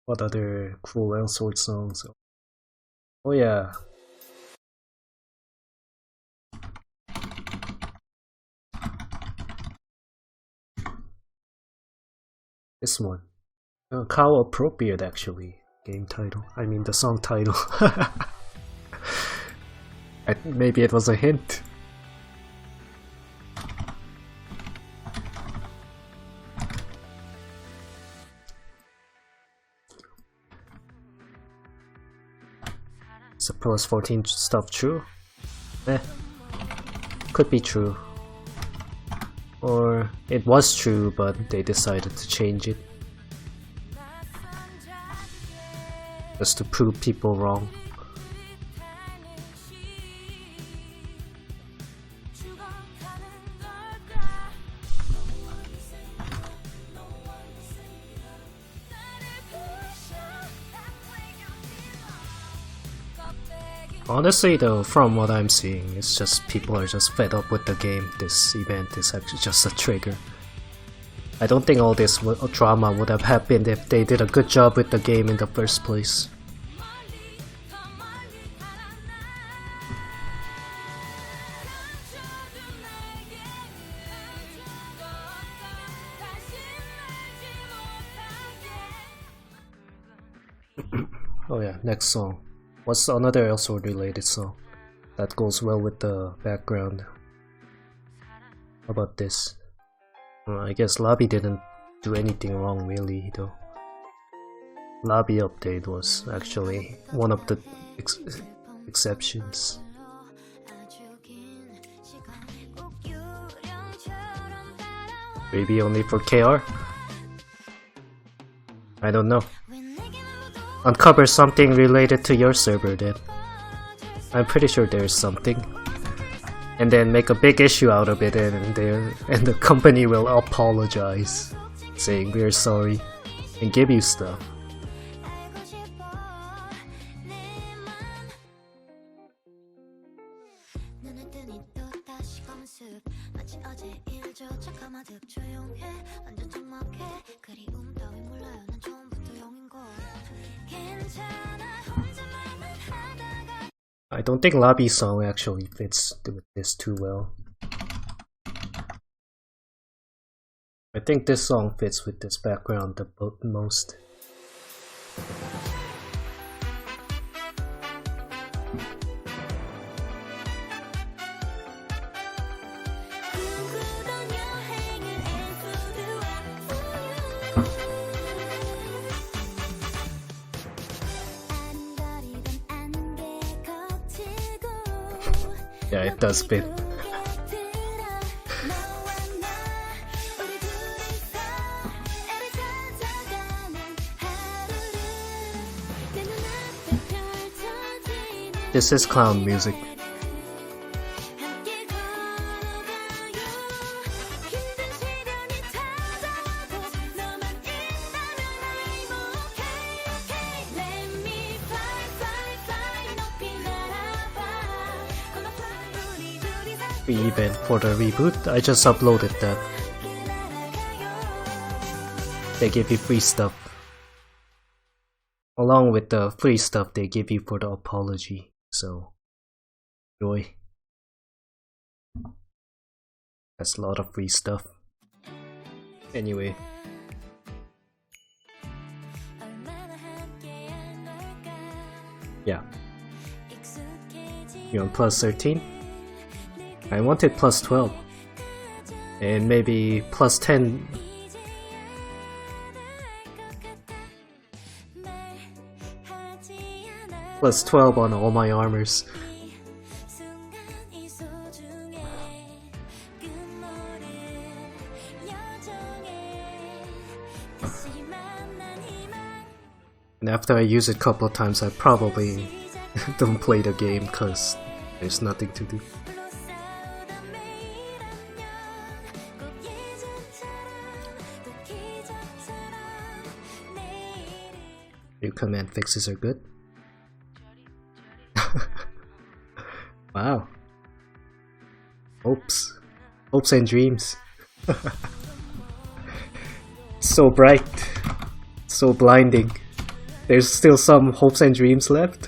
What other cool L-Sword songs? Oh yeah. This one. How appropriate actually. Game title. I mean the song title. Maybe it was a hint. Is the plus 14 stuff true? Could be true. Or it was true, but they decided to change it. Just to prove people wrong. Honestly though, from what I'm seeing, it's just people are just fed up with the game. This event is actually just a trigger. I don't think all this drama would have happened if they did a good job with the game in the first place. Oh yeah, next song. What's another L-Sword related song that goes well with the background? How about this? I guess Lobby didn't do anything wrong really though. Lobby update was actually one of the exceptions. Maybe only for KR? I don't know. Uncover something related to your server then. I'm pretty sure there's something. And then make a big issue out of it and the company will apologize, saying we're sorry, and give you stuff. I don't think Lobby song actually fits with this too well. I think this song fits with this background the most. Yeah, it does fit. This is clown music. Free event for the reboot. I just uploaded that. They give you free stuff. Along with the free stuff they give you for the apology. So, enjoy. That's a lot of free stuff. Anyway. Yeah. You're on plus 13? I wanted plus 12. And maybe plus 10. Plus 12 on all my armors. And after I use it a couple of times, I probably don't play the game because there's nothing to do. New command fixes are good. Wow. Hopes and dreams. So bright. So blinding. there's still some hopes and dreams left.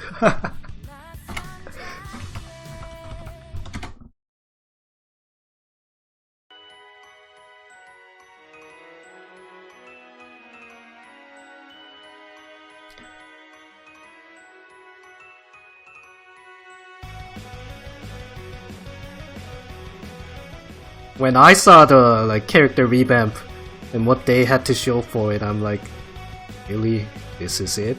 When I saw the character revamp and what they had to show for it, I'm like, really? This is it?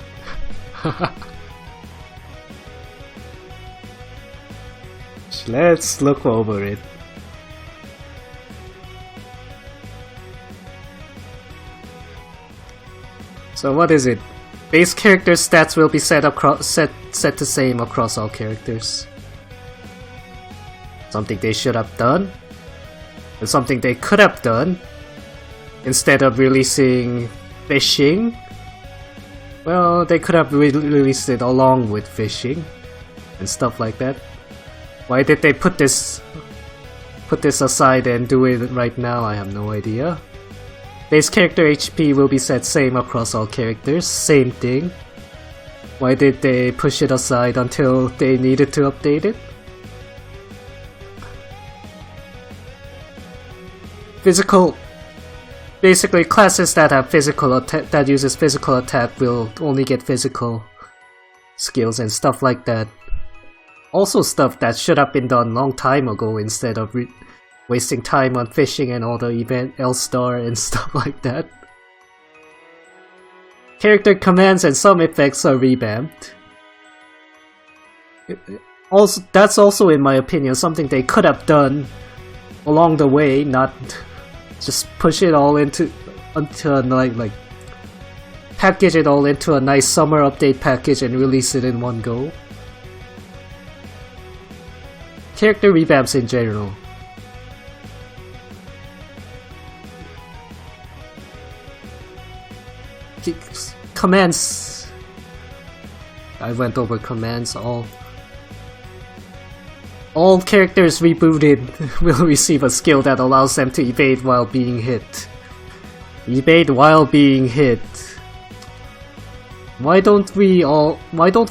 Let's look over it. So what is it? Base character stats will be set the same across all characters. Something they should have done. And something they could have done. Instead of releasing fishing, well, they could have released it along with fishing and stuff like that. Why did they put this aside and do it right now? I have no idea. Base character HP will be set same across all characters, same thing. Why did they push it aside until they needed to update it? Basically, classes that have that uses physical attack will only get physical skills and stuff like that. Also, stuff that should have been done long time ago instead of wasting time on fishing and all the event L-Star and stuff like that. Character commands and some effects are revamped. That's also, in my opinion, something they could have done along the way, not just push it all into package it all into a nice summer update package and release it in one go. Character revamps in general. Commands. I went over commands. All characters rebooted will receive a skill that allows them to evade while being hit. Evade while being hit. Why don't we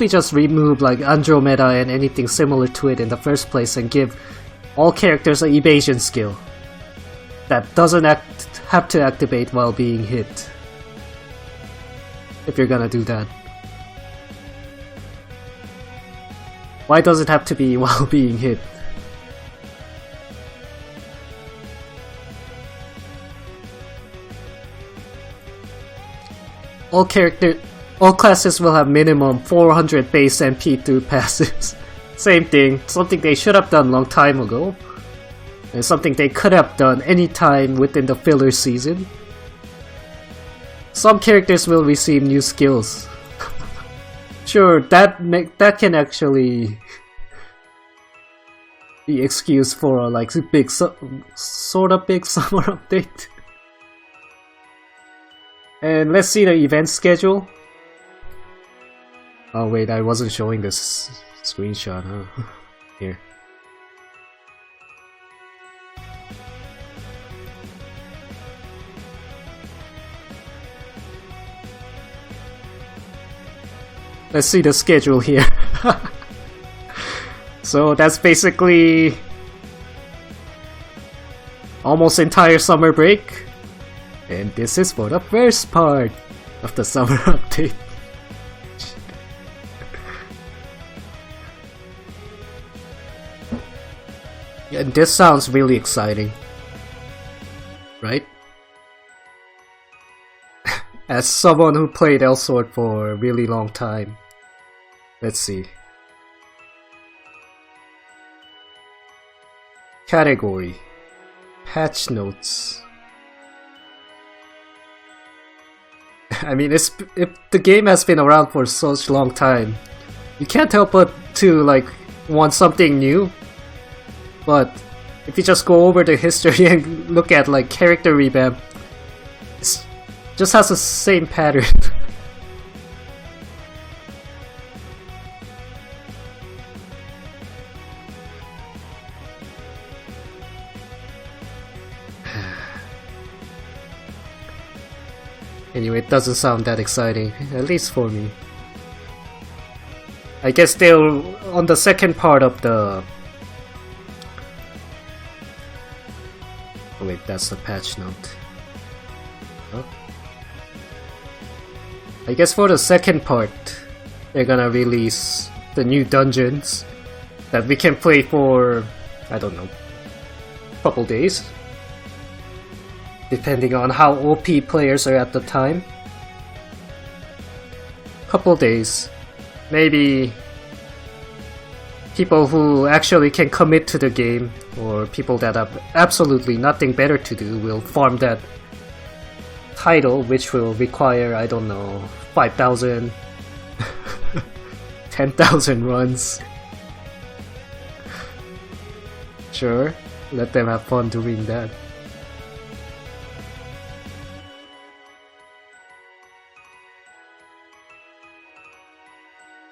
just remove Andromeda and anything similar to it in the first place and give all characters an evasion skill that doesn't have to activate while being hit? If you're gonna do that. Why does it have to be while being hit? All classes will have minimum 400 base MP through passives. Same thing, something they should have done long time ago. And something they could have done anytime within the filler season. Some characters will receive new skills. Sure, that can actually be excuse for a sort of big summer update. And let's see the event schedule. Oh wait, I wasn't showing this screenshot, huh? Here. Let's see the schedule here. So that's basically almost entire summer break. And this is for the first part of the summer update. And this sounds really exciting, right? As someone who played Elsword for a really long time. Let's see. Category. Patch notes. I mean, if the game has been around for such long time, you can't help but to want something new. But if you just go over the history and look at character revamp, it just has the same pattern. Anyway, it doesn't sound that exciting, at least for me. I guess they'll on the second part of the. Oh wait, that's the patch note. Huh? I guess for the second part, they're gonna release the new dungeons that we can play for, I don't know, a couple days. Depending on how OP players are at the time. Couple days. Maybe people who actually can commit to the game, or people that have absolutely nothing better to do, will farm that title, which will require, I don't know, 5,000, 10,000 runs. Sure, let them have fun doing that.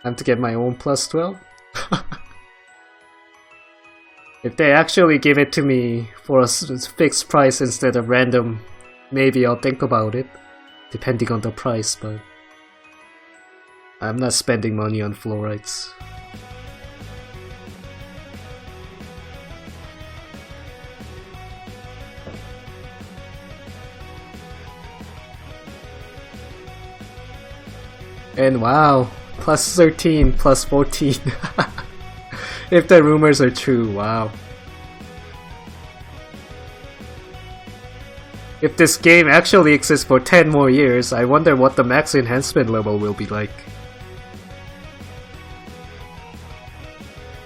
Time to get my own plus 12? If they actually give it to me for a fixed price instead of random, maybe I'll think about it, depending on the price, but I'm not spending money on fluorites. And wow, plus 13, plus 14. If the rumors are true, wow. If this game actually exists for 10 more years, I wonder what the max enhancement level will be like.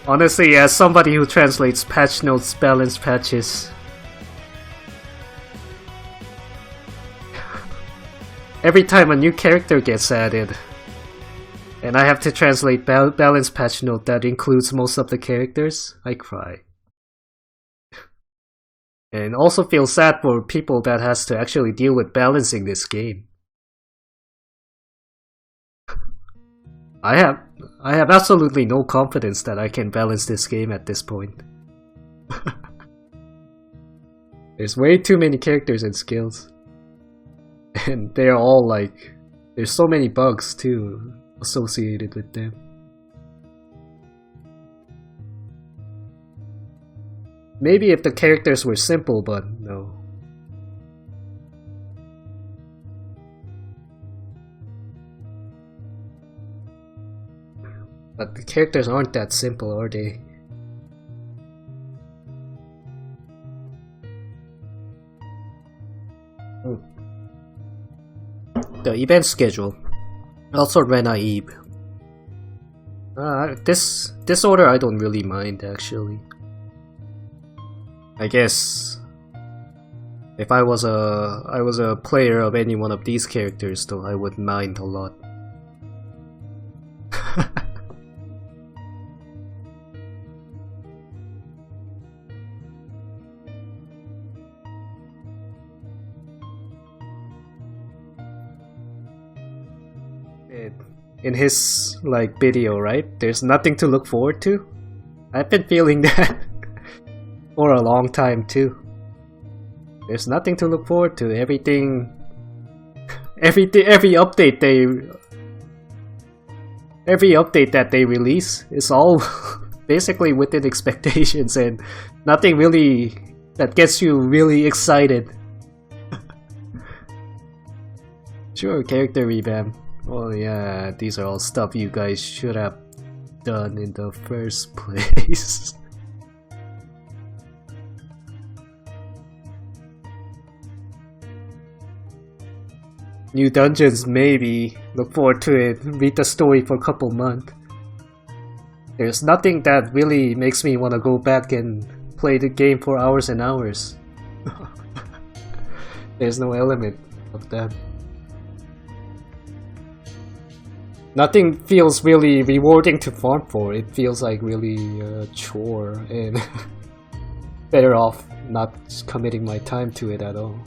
Honestly, as somebody who translates patch notes, balance patches, every time a new character gets added, and I have to translate balance patch note that includes most of the characters, I cry. And also feel sad for people that has to actually deal with balancing this game. I have absolutely no confidence that I can balance this game at this point. There's way too many characters and skills. And they're all like, there's so many bugs too associated with them. Maybe if the characters were simple, but no. But the characters aren't that simple, are they? The event schedule. Also ran naive. This order I don't really mind actually. I guess if I was a player of any one of these characters, though, I would mind a lot. In his like video, right? There's nothing to look forward to. I've been feeling that for a long time too. There's nothing to look forward to. Every update that they release is all basically within expectations, and nothing really that gets you really excited. Sure, character revamp. Oh yeah, these are all stuff you guys should have done in the first place. New dungeons, maybe. Look forward to it. Read the story for a couple months. There's nothing that really makes me want to go back and play the game for hours and hours. There's no element of that. Nothing feels really rewarding to farm for. It feels like really a chore, and better off not committing my time to it at all.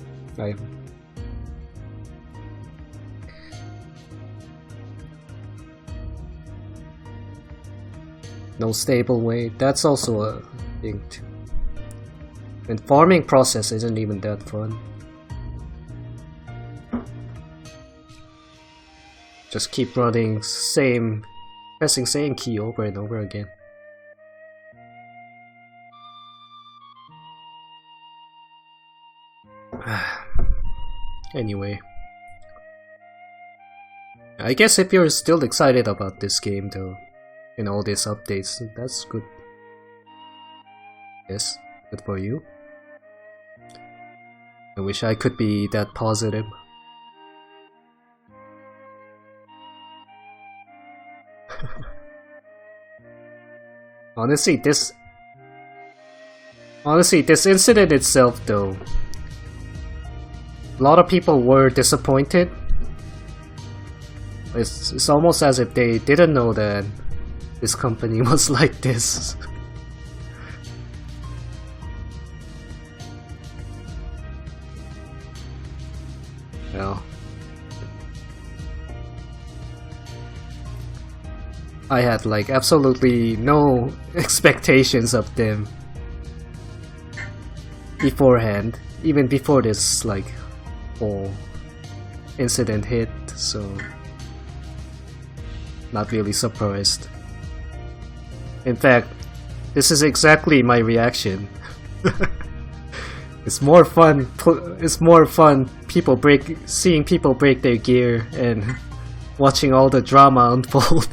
No stable way, that's also a thing too. And farming process isn't even that fun. Just keep running same pressing same key over and over again. Anyway, I guess if you're still excited about this game though, and all these updates, that's good. Yes, good for you. I wish I could be that positive. Honestly, this incident itself though, a lot of people were disappointed. It's almost as if they didn't know that this company was like this. Well, I had like absolutely no expectations of them beforehand, even before this like whole incident hit, so not really surprised. In fact, this is exactly my reaction. It's more fun. It's more fun seeing people break their gear and watching all the drama unfold,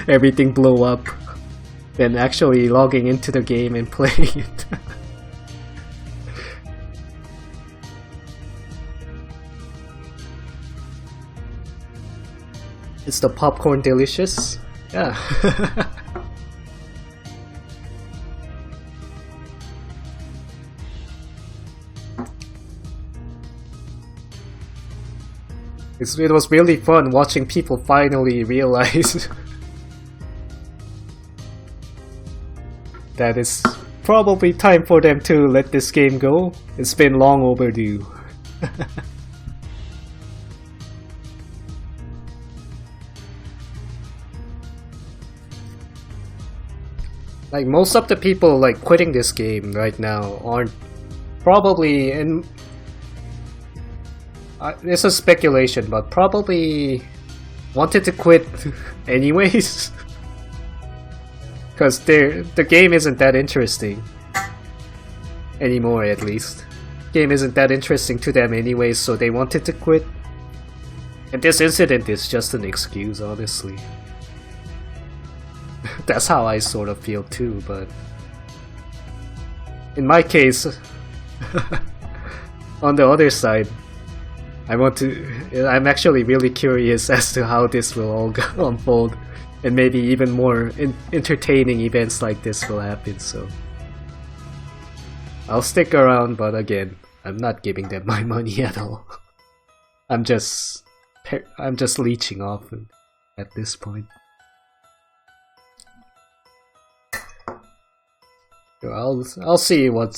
everything blow up, than actually logging into the game and playing it. Is the popcorn delicious? Yeah. It was really fun watching people finally realize that it's probably time for them to let this game go. It's been long overdue. Like most of the people like quitting this game right now aren't probably in. It's a speculation, but probably wanted to quit anyways, because the game isn't that interesting anymore. At least, game isn't that interesting to them anyways, so they wanted to quit. And this incident is just an excuse, honestly. That's how I sort of feel too, but in my case, on the other side, I'm actually really curious as to how this will all unfold, and maybe even more entertaining events like this will happen, so I'll stick around, but again, I'm not giving them my money at all. I'm just leeching off at this point. I'll see what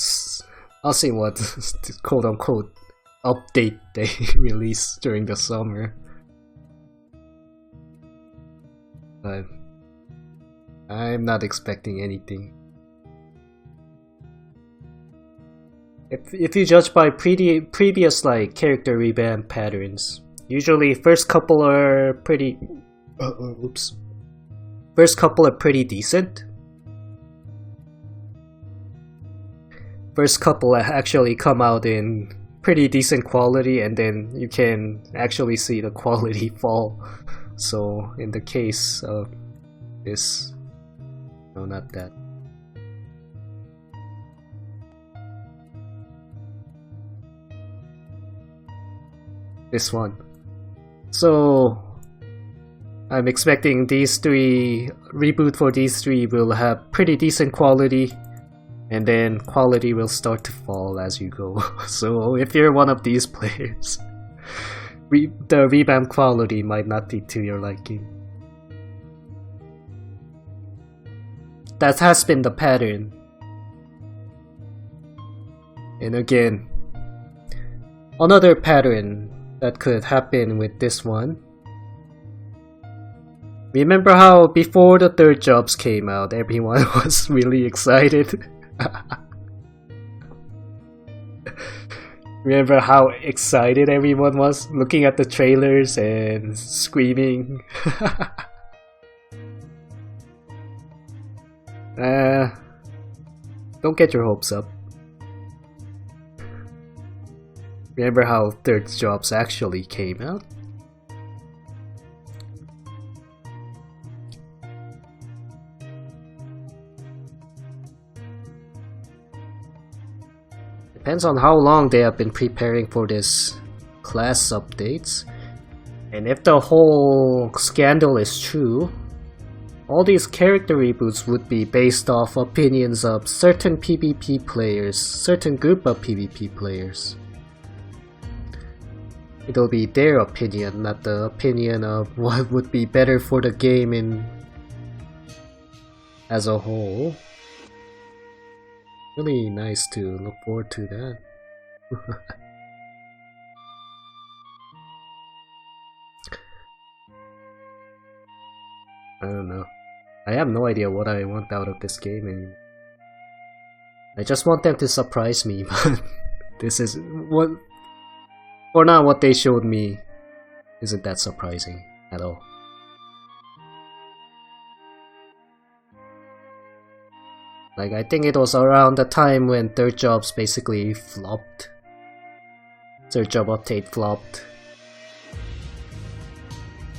quote unquote update they release during the summer, but I'm not expecting anything. If you judge by previous like character revamp patterns, usually first couple are pretty decent. First couple actually come out in pretty decent quality, and then you can actually see the quality fall. So in the case of this, no, not that. This one. So I'm expecting reboot for these three will have pretty decent quality, and then quality will start to fall as you go. So if you're one of these players, the revamp quality might not be to your liking. That has been the pattern. And again, another pattern that could happen with this one. Remember how before the third jobs came out, everyone was really excited? Remember how excited everyone was looking at the trailers and screaming? Don't get your hopes up. Remember how Third Jobs actually came out? Depends on how long they have been preparing for this class updates. And if the whole scandal is true, all these character reboots would be based off opinions of certain PvP players, certain group of PvP players. It'll be their opinion, not the opinion of what would be better for the game as a whole. Really nice to look forward to that. I don't know. I have no idea what I want out of this game anymore. I just want them to surprise me, but this is what for now what they showed me isn't that surprising at all. Like, I think it was around the time when Third Jobs basically flopped. Third Job update flopped.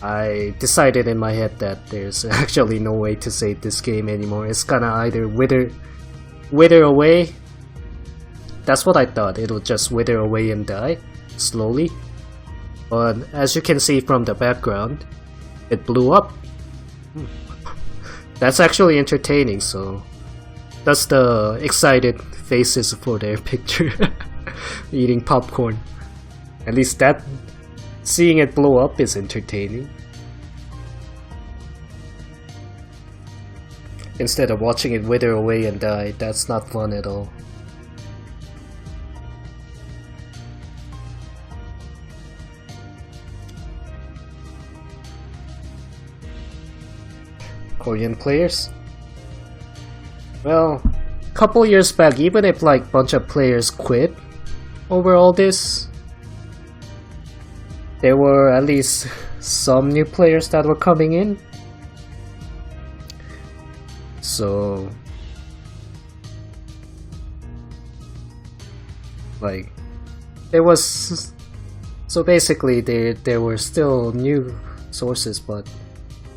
I decided in my head that there's actually no way to save this game anymore. It's gonna either wither away. That's what I thought. It'll just wither away and die slowly. But as you can see from the background, it blew up. That's actually entertaining, so that's the excited faces for their picture. Eating popcorn. At least that, seeing it blow up is entertaining. Instead of watching it wither away and die, that's not fun at all. Korean players? Well, couple years back, even if like bunch of players quit over all this, there were at least some new players that were coming in. So, like, there was, so basically there were still new sources, but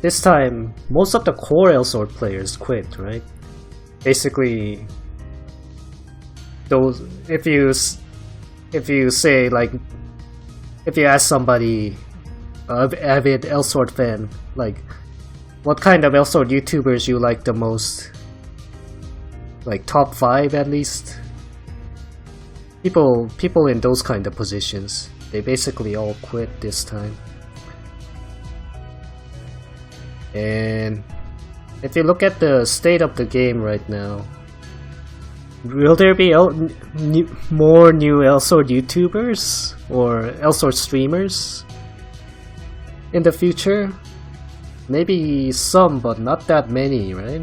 this time most of the core L-Sword players quit, right? Basically, those, if you say like, if you ask somebody, avid L-Sword fan, like, what kind of L-Sword YouTubers you like the most? Like top 5 at least? People in those kind of positions, they basically all quit this time. And if you look at the state of the game right now, will there be more new L-Sword YouTubers or L-Sword streamers in the future? Maybe some, but not that many, right?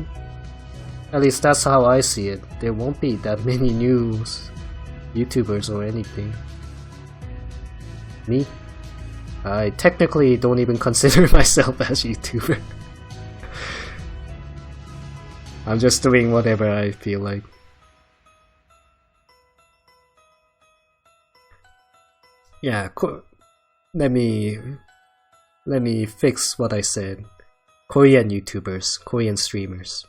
At least that's how I see it. There won't be that many new YouTubers or anything. Me? I technically don't even consider myself as a YouTuber. I'm just doing whatever I feel like. Yeah, let me fix what I said. Korean YouTubers, Korean streamers.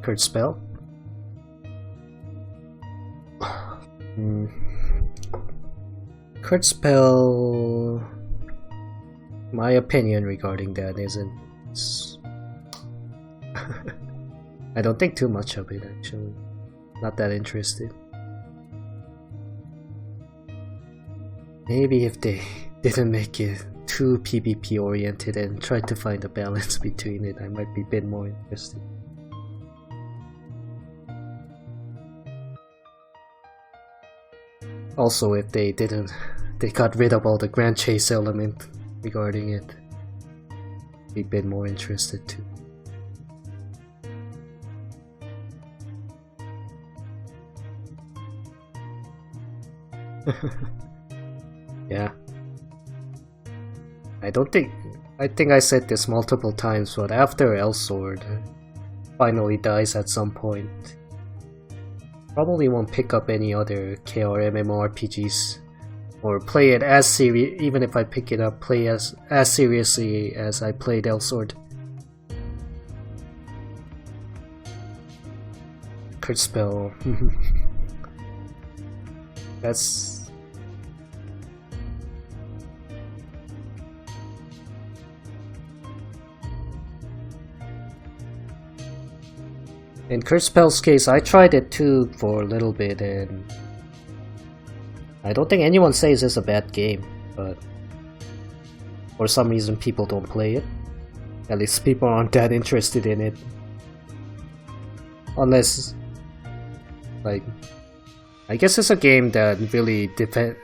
Kurt Spell? Kurt Spell... My opinion regarding that isn't... I don't think too much of it, actually. Not that interested. Maybe if they didn't make it too PvP oriented and tried to find a balance between it, I might be a bit more interested. Also, if they got rid of all the grand chase element regarding it, be a bit more interested too. Yeah. I think I said this multiple times, but after Elsword finally dies at some point, probably won't pick up any other KR MMORPGs or play it as serious. Even if I pick it up, play as seriously as I played Elsword. Crit spell. That's. In Curse Spell's case, I tried it too for a little bit, and I don't think anyone says it's a bad game, but for some reason people don't play it. At least people aren't that interested in it. Unless, like, I guess it's a game that really that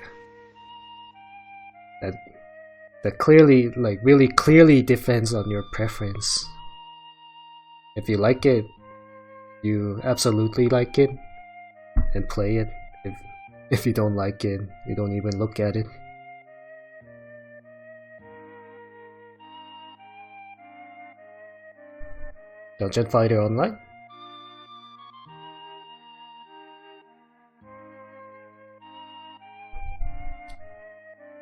clearly, like, really clearly depends on your preference. If you like it, you absolutely like it and play it. If you don't like it, you don't even look at it. Dungeon Fighter Online?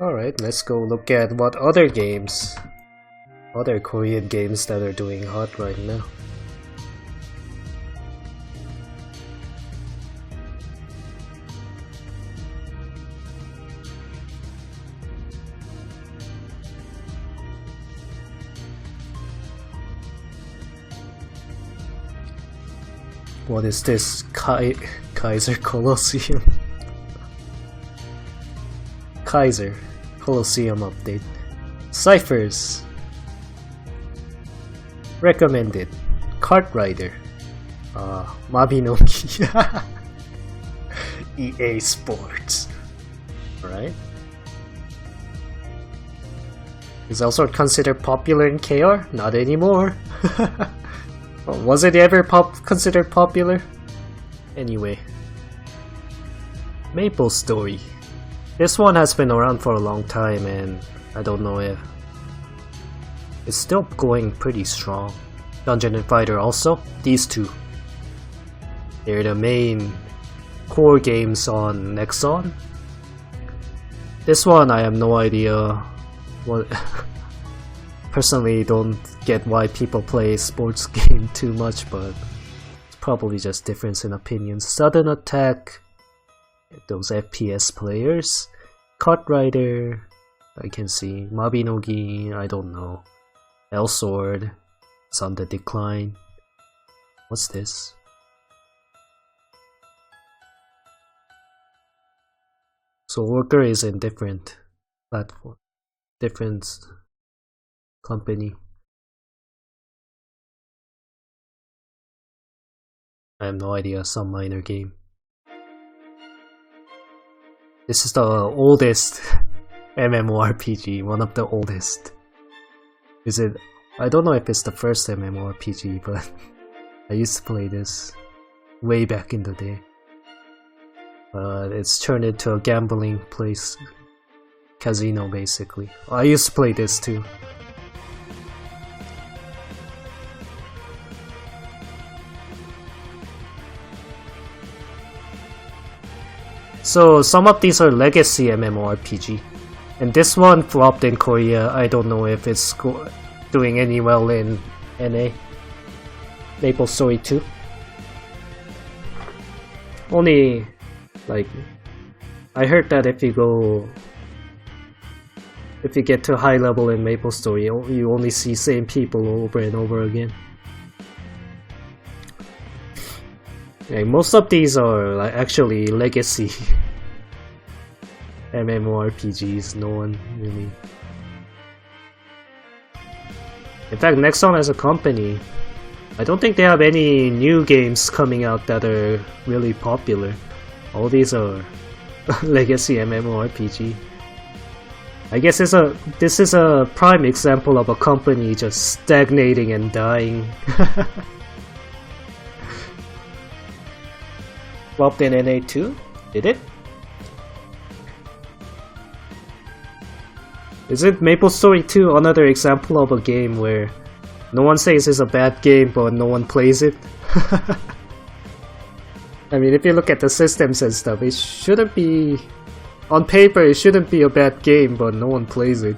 Alright, let's go look at what other games, other Korean games that are doing hot right now. What is this? Kaiser Colosseum? Kaiser Colosseum update. Ciphers. Recommended. Kart Rider. Mabinogi. EA Sports. Alright. Is also considered popular in KR? Not anymore. Was it ever considered popular? Anyway. Maple Story. This one has been around for a long time, and I don't know if it's still going pretty strong. Dungeon and Fighter also. These two. They're the main core games on Nexon. This one I have no idea what. Personally, don't get why people play sports game too much, but it's probably just difference in opinions. Sudden Attack, those FPS players. Kart Rider, I can see. Mabinogi, I don't know. Elsword, it's on the decline. What's this? So Worker is in different platform, different company. I have no idea, some minor game. This is the oldest MMORPG, one of the oldest. Is it? I don't know if it's the first MMORPG, but I used to play this way back in the day. But it's turned into a gambling place, casino basically. I used to play this too. So some of these are legacy MMORPG, and this one flopped in Korea. I don't know if it's doing any well in NA. Maple Story 2. Only, like, I heard that if you get to high level in Maple Story, you only see same people over and over again. Like, most of these are like actually legacy MMORPGs. No one really. In fact, Nexon as a company, I don't think they have any new games coming out that are really popular. All these are legacy MMORPG. I guess this is a prime example of a company just stagnating and dying. Flopped in NA2? Did it? Isn't Maple Story 2 another example of a game where no one says it's a bad game but no one plays it? I mean, if you look at the systems and stuff, it shouldn't be... On paper, it shouldn't be a bad game, but no one plays it.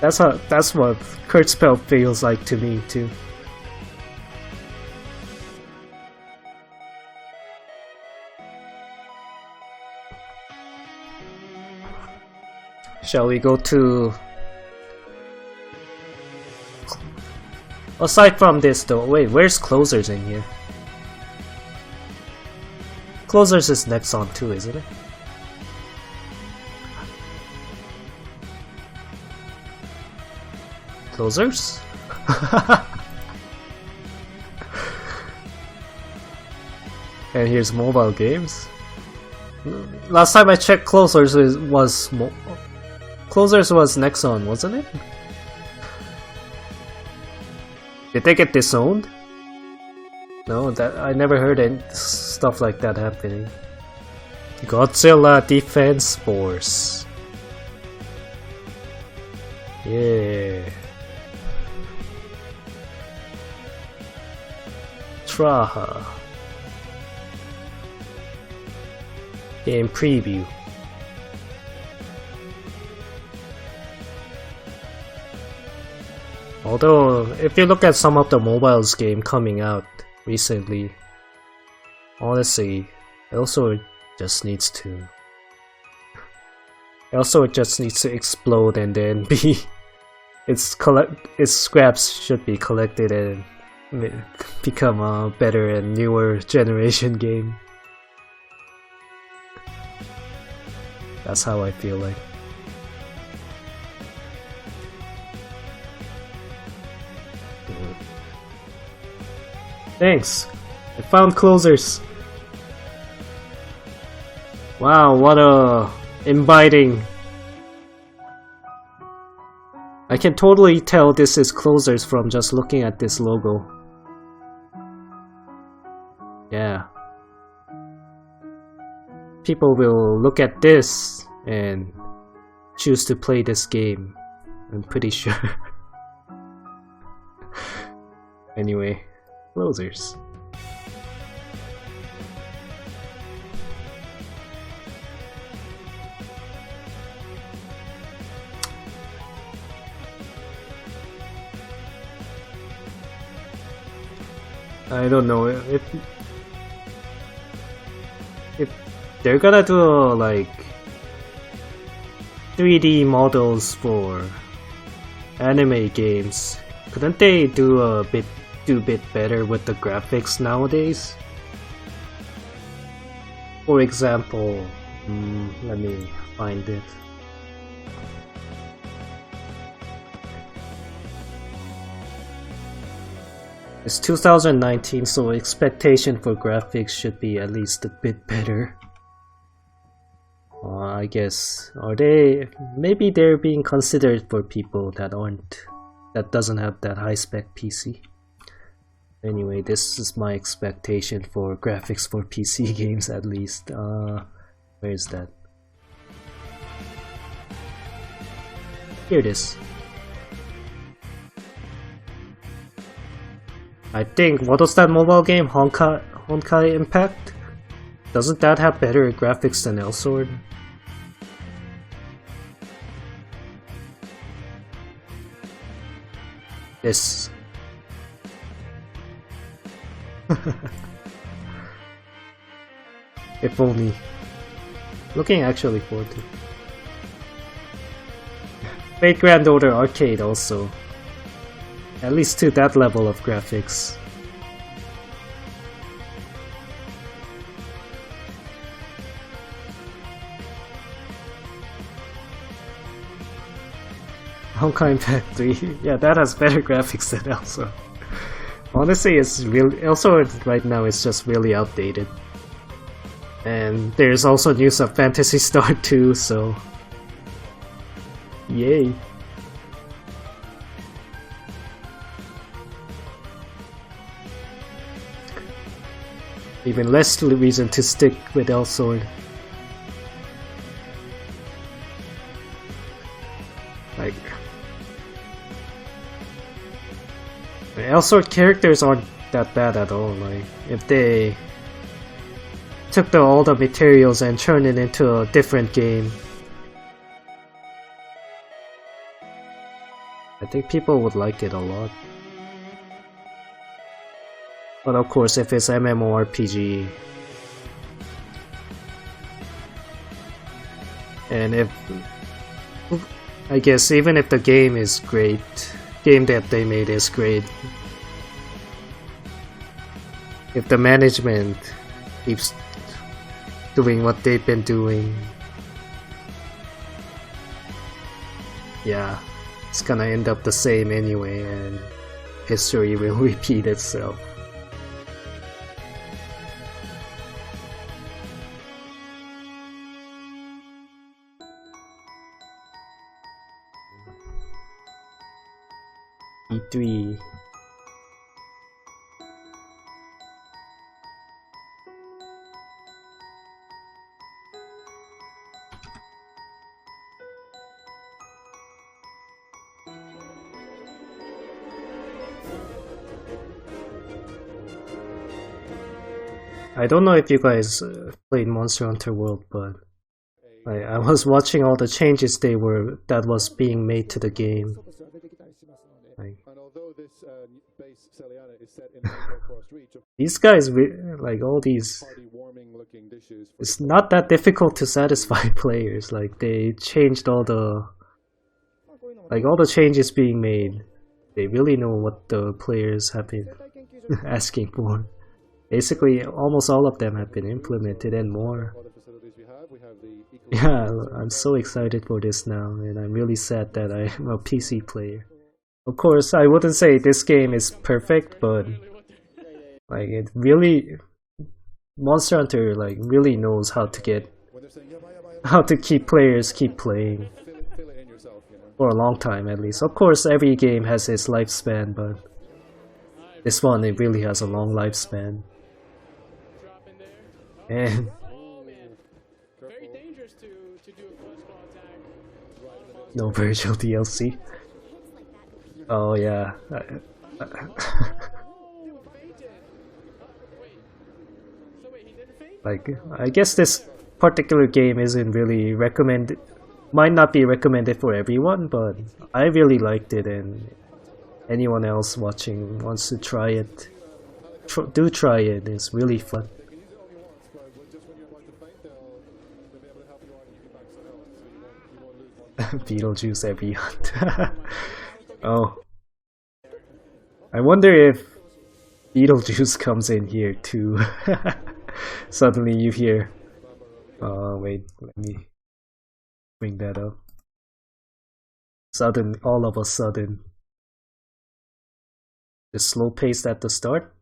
That's what Kurt Spell feels like to me too. Shall we go to... Aside from this though, wait, where's Closers in here? Closers is next on too, isn't it? Closers? And here's mobile games. Last time I checked, Closers was Nexon, wasn't it? Did they get disowned? No, that I never heard any stuff like that happening. Godzilla Defense Force. Yeah. Traha. Game preview. Although, if you look at some of the mobiles game coming out recently, honestly, it just needs to explode and then be its scraps should be collected and become a better and newer generation game. That's how I feel like. Thanks. I found Closers. Wow, what a inviting. I can totally tell this is Closers from just looking at this logo. Yeah. People will look at this and choose to play this game. I'm pretty sure. Anyway, Closers. I don't know if they're gonna do like 3D models for anime games. Couldn't they do a bit better with the graphics nowadays? For example, let me find it. It's 2019, so expectation for graphics should be at least a bit better. I guess maybe they're being considered for people that doesn't have that high spec PC. Anyway, this is my expectation for graphics for PC games at least. Where is that? Here it is. I think, what was that mobile game? Honkai Impact? Doesn't that have better graphics than Elsword? This. If only. Looking actually forward to. Fate Grand Order Arcade also. At least to that level of graphics. Honkai Impact 3, yeah, that has better graphics than Elsa. Honestly, it's really also right now it's just really outdated. And there's also news of Phantasy Star 2, so yay. even less reason to stick with Elsword. Like, Elsword characters aren't that bad at all. Like, if they took all the materials and turned it into a different game, I think people would like it a lot. But of course, if it's MMORPG, and if, I guess even if the game is great, game that they made is great, if the management keeps doing what they've been doing, yeah, it's gonna end up the same anyway, and history will repeat itself. E3. I don't know if you guys played Monster Hunter World, but I was watching all the changes that was being made to the game. Like, these guys, like all these, it's not that difficult to satisfy players. Like, they changed all the changes being made. They really know what the players have been asking for. Basically, almost all of them have been implemented and more. Yeah, I'm so excited for this now, and I'm really sad that I'm a PC player. Of course, I wouldn't say this game is perfect, but like it really, Monster Hunter like really knows how to keep players keep playing for a long time at least. Of course, every game has its lifespan, but this one it really has a long lifespan. And no Virgil DLC. Oh yeah. Like, I guess this particular game isn't really recommended, might not be recommended for everyone, but I really liked it, and anyone else watching wants to try it, do try it. It's really fun. Beetlejuice every hunt. Oh, I wonder if Beetlejuice comes in here too. Suddenly you hear, wait, let me bring that up. All of a sudden, the slow pace at the start.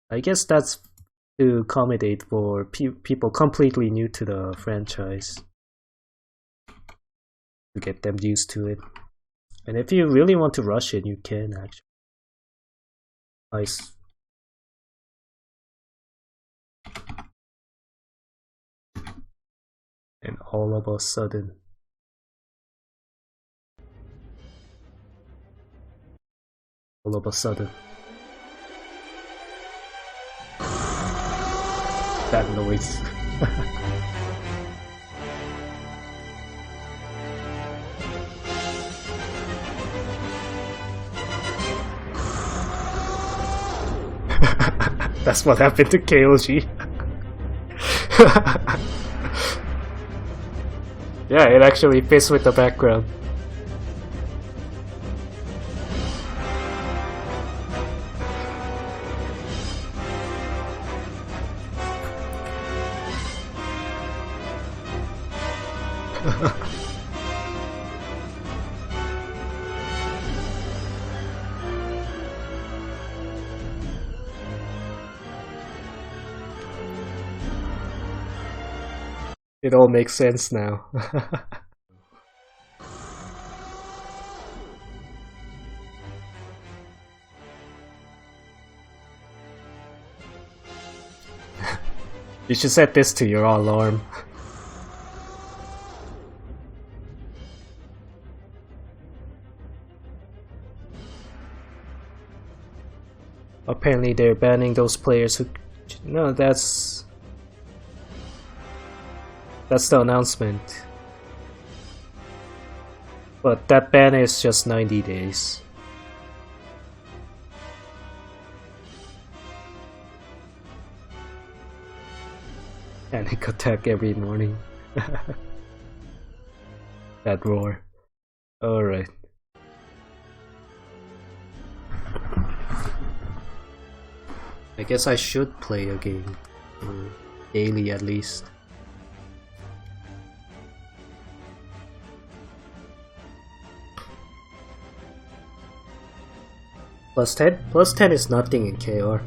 I guess that's to accommodate for people completely new to the franchise, to get them used to it. And if you really want to rush it, you can actually. Nice. And all of a sudden, that noise. That's what happened to KOG. Yeah, it actually fits with the background. It all makes sense now. You should set this to your alarm. Apparently they're banning those players who... No, that's the announcement. But that ban is just 90 days. Panic attack every morning. That roar. Alright. I guess I should play a game. Daily at least. Plus 10? Plus 10 is nothing in KR.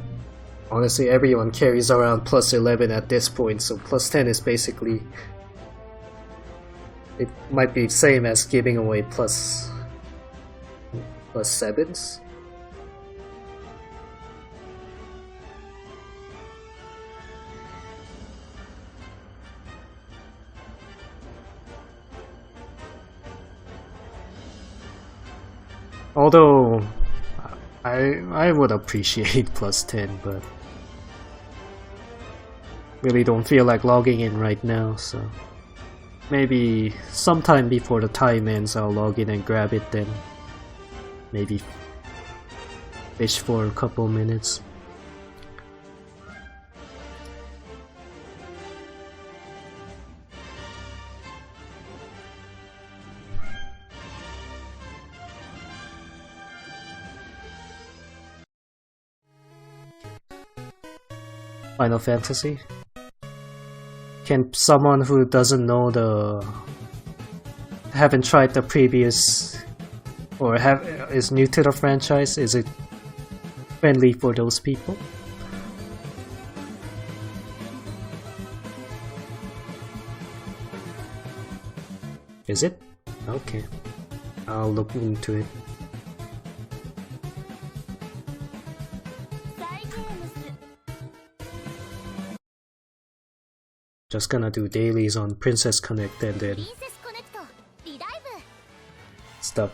Honestly, everyone carries around plus 11 at this point, so plus 10 is basically... It might be same as giving away plus 7s. Although I would appreciate plus 10, but really don't feel like logging in right now, so maybe sometime before the time ends I'll log in and grab it, then maybe fish for a couple minutes. Final Fantasy? Can someone who doesn't know haven't tried the previous, or is new to the franchise, is it friendly for those people? Is it? Okay. I'll look into it. Just gonna do dailies on Princess Connect and then stuff